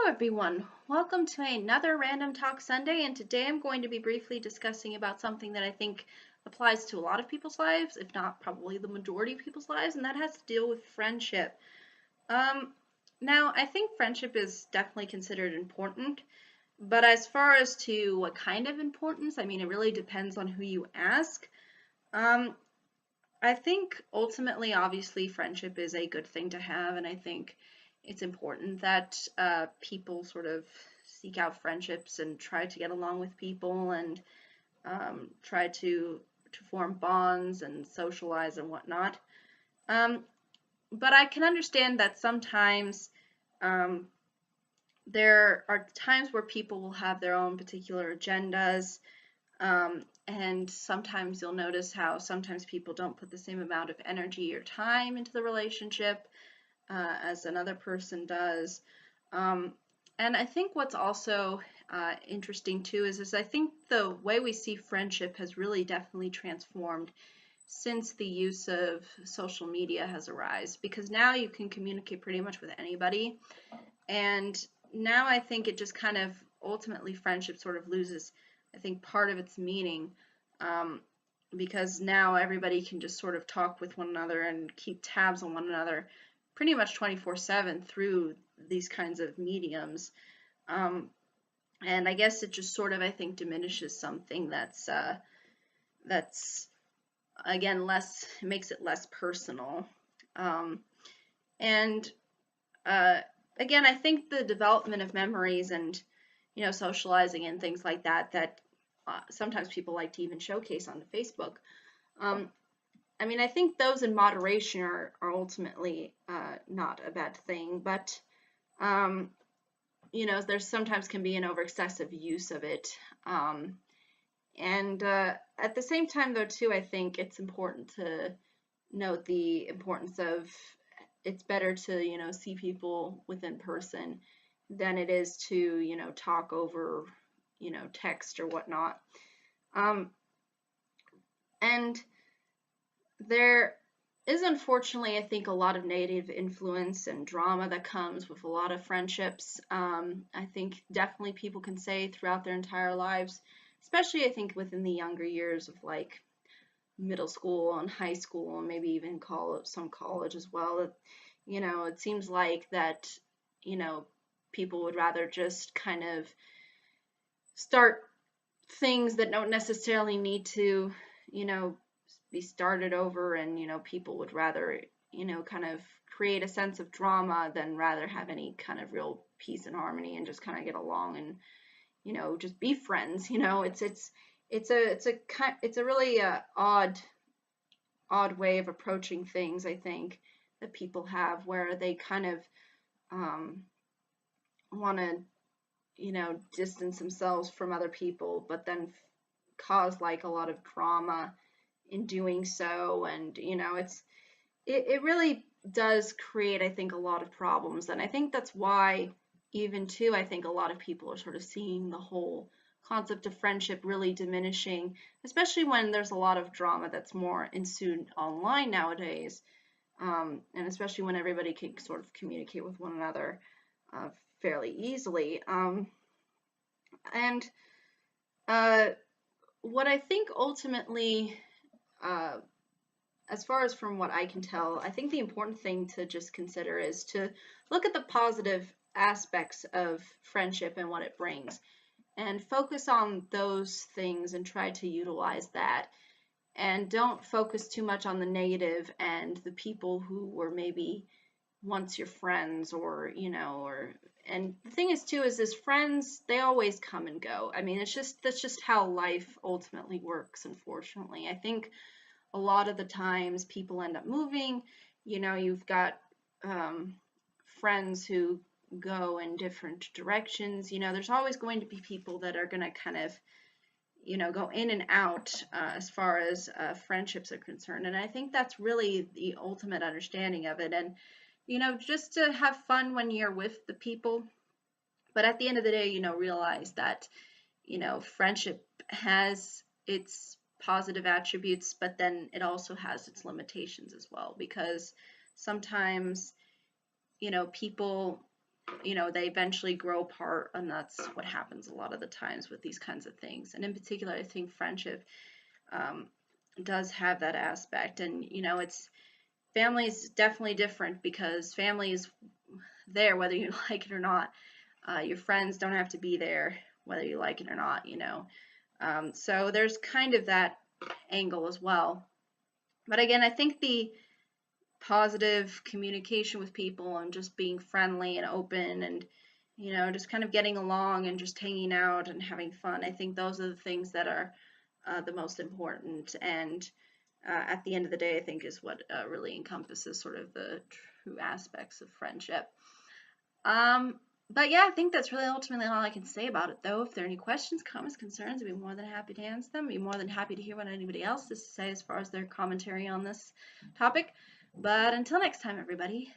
Everyone, welcome to another Random Talk Sunday, and today I'm going to be briefly discussing about something that I think applies to a lot of people's lives, if not probably the majority of people's lives, and that has to deal with friendship. Um, Now, I think friendship is definitely considered important, but as far as to what kind of importance, I mean, it really depends on who you ask. Um, I think ultimately, obviously, friendship is a good thing to have, and I think it's important that people sort of seek out friendships and try to get along with people and try to form bonds and socialize and whatnot. Um, but I can understand that sometimes um, there are times where people will have their own particular agendas, and sometimes you'll notice how sometimes people don't put the same amount of energy or time into the relationship as another person does. Um, and I think what's also interesting too is I think the way we see friendship has really definitely transformed since the use of social media has arisen, because now you can communicate pretty much with anybody. And now I think it just kind of ultimately friendship sort of loses, I think, part of its meaning, um, because now everybody can just sort of talk with one another and keep tabs on one another pretty much 24/7 through these kinds of mediums. Um, and I guess it just sort of, I think, diminishes something that's again less, makes it less personal. Um, and uh, Again, I think the development of memories and socializing and things like that sometimes people like to even showcase on Facebook. Um, I mean, I think those in moderation are ultimately not a bad thing, but um, there's sometimes can be an over excessive use of it. And At the same time, though, too, I think it's important to note the importance of it's better to see people within person than it is to talk over text or whatnot. Um, and there is unfortunately, I think, a lot of negative influence and drama that comes with a lot of friendships. I think definitely people can say throughout their entire lives, especially I think within the younger years of like middle school and high school and maybe even college, some college as well. It seems like that, you know, people would rather just kind of start things that don't necessarily need to, you know, be started over, and people would rather kind of create a sense of drama than rather have any kind of real peace and harmony and just kind of get along and just be friends. It's a really odd way of approaching things, I think, that people have, where they kind of want to distance themselves from other people, but then cause like a lot of drama in doing so. And it really does create, I think, a lot of problems. And I think that's why, even too, I think a lot of people are sort of seeing the whole concept of friendship really diminishing, especially when there's a lot of drama that's more ensued online nowadays. And especially when everybody can sort of communicate with one another uh, fairly easily. And uh, What I think ultimately, uh, as far as from what I can tell, I think the important thing to just consider is to look at the positive aspects of friendship and what it brings, and focus on those things and try to utilize that. And don't focus too much on the negative and the people who were maybe once your friends, or and the thing is too is friends, they always come and go. I mean, that's just how life ultimately works, unfortunately. I think a lot of the times people end up moving. You've got um, friends who go in different directions. There's always going to be people that are going to kind of go in and out as far as friendships are concerned. And I think that's really the ultimate understanding of it. And just to have fun when you're with the people, but at the end of the day, realize that friendship has its positive attributes, but then it also has its limitations as well, because sometimes people you know, they eventually grow apart, and that's what happens a lot of the times with these kinds of things. And in particular, I think friendship um, does have that aspect. And you know, it's family is definitely different because family is there whether you like it or not. Your friends don't have to be there whether you like it or not, you know. So there's kind of that angle as well. But again, I think the positive communication with people and just being friendly and open and, you know, just kind of getting along and just hanging out and having fun, I think those are the things that are the most important. And at the end of the day, I think is what really encompasses sort of the true aspects of friendship. Um, but yeah, I think that's really ultimately all I can say about it, though. If there are any questions, comments, concerns, I'd be more than happy to answer them. I'd be more than happy to hear what anybody else has to say as far as their commentary on this topic. But until next time, everybody.